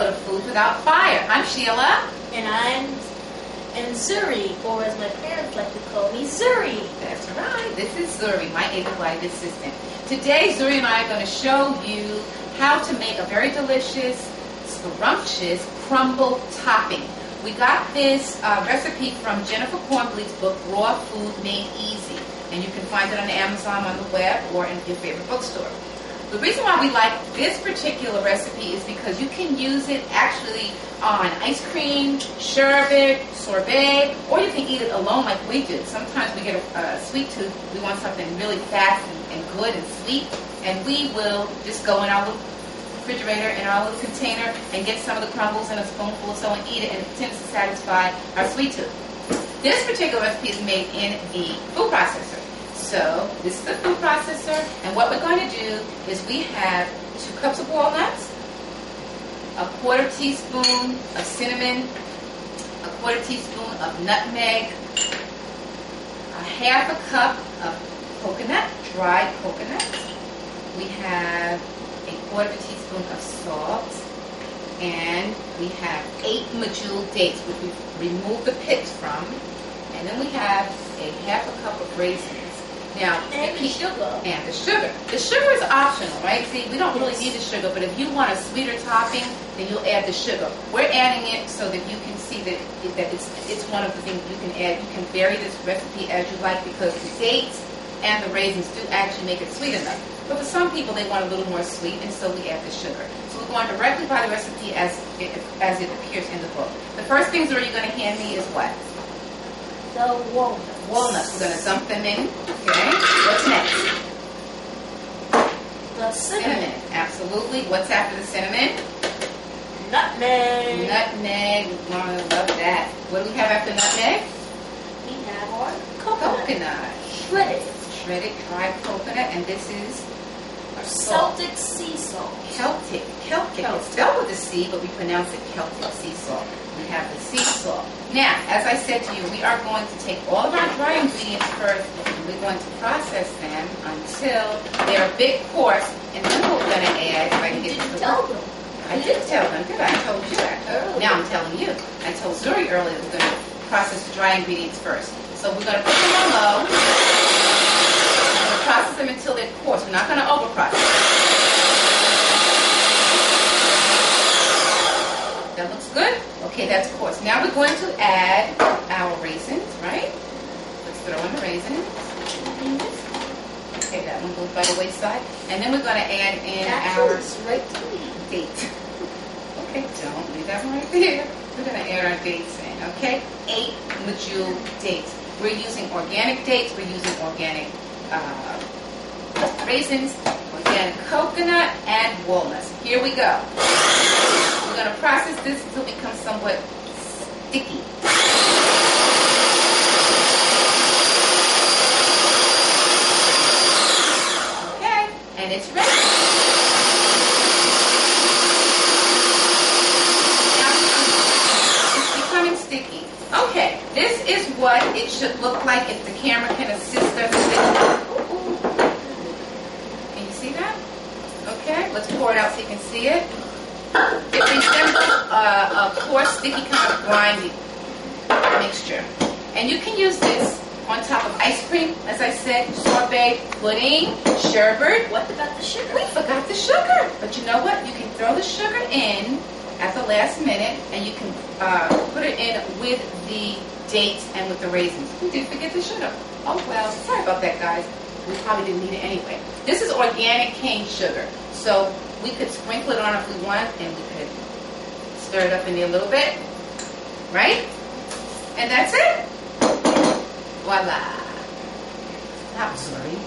episode of Food Without Fire. I'm Sheila. And I'm Zuri, or as my parents like to call me, Zuri. That's right. This is Zuri, my able-bodied assistant. Today, Zuri and I are going to show you how to make a very delicious, scrumptious crumble topping. We got this recipe from Jennifer Cornbleeth's book, Raw Food Made Easy. And you can find it on Amazon, on the web, or in your favorite bookstore. The reason why we like this particular recipe is because you can use it actually on ice cream, sherbet, sorbet, or you can eat it alone like we do. Sometimes we get a sweet tooth. We want something really fast and good and sweet, and we will just go in our little refrigerator, in our little container, and get some of the crumbles and a spoonful or so and eat it, and it tends to satisfy our sweet tooth. This particular recipe is made in the food processor. So this is the food processor, and what we're going to do is we have 2 cups of walnuts, a 1/4 teaspoon of cinnamon, a 1/4 teaspoon of nutmeg, a 1/2 cup of coconut, dried coconut. We have a 1/4 teaspoon of salt, and we have 8 medjool dates, which we've removed the pits from, and then we have a 1/2 cup of raisins. Now, and the sugar. And the sugar. The sugar is optional, right? See, we don't really need the sugar, but if you want a sweeter topping, then you'll add the sugar. We're adding it so that you can see that it's one of the things you can add. You can vary this recipe as you like because the dates and the raisins do actually make it sweet enough. But for some people, they want a little more sweet, and so we add the sugar. So we're going directly by the recipe as it appears in the book. The first things that you're going to hand me is what? The walnuts. Walnuts. We're going to dump them in. Okay. What's next? The cinnamon. Absolutely. What's after the cinnamon? Nutmeg. Nutmeg. We're going to love that. What do we have after nutmeg? We have our coconut. Shredded. Shredded dried coconut. And this is our salt. Celtic sea salt. Celtic. It's spelled with a C, but we pronounce it Celtic sea salt. We have the sea salt. Now, as I said to you, we are going to take all of our dry ingredients first, and we're going to process them until they're a bit coarse, and then we're going to add, if I can get Did you tell them? I did tell them, did I? I told you that earlier. Now I'm telling you. I told Zuri earlier that we're going to process the dry ingredients first. So we're going to put them on low. We're going to process them until they're coarse. We're not going to over-process. That looks good? Okay, that's coarse. Now we're going to add our raisins, right? Let's throw in the raisins. Okay, that one goes by the wayside. And then we're going to add in our date. Okay, don't leave that one right there. We're going to add our dates in, okay? 8 medjool dates. We're using organic dates. We're using organic raisins, organic coconut, and walnuts. Here we go. We're going to process this until it becomes somewhat sticky. Okay, and it's ready. Now it's becoming sticky. Okay, this is what it should look like if the camera can assist us with. Can you see that? Okay, let's pour it out so you can see it. It resembles a coarse, sticky kind of grimy mixture. And you can use this on top of ice cream, as I said, sorbet, pudding, sherbet. What about the sugar? We forgot the sugar. But you know what? You can throw the sugar in at the last minute, and you can put it in with the dates and with the raisins. We did forget the sugar. Oh, well, sorry about that, guys. We probably didn't need it anyway. This is organic cane sugar. So we could sprinkle it on if we want, and we could stir it up in there a little bit, right? And that's it. Voila. Now, sorry.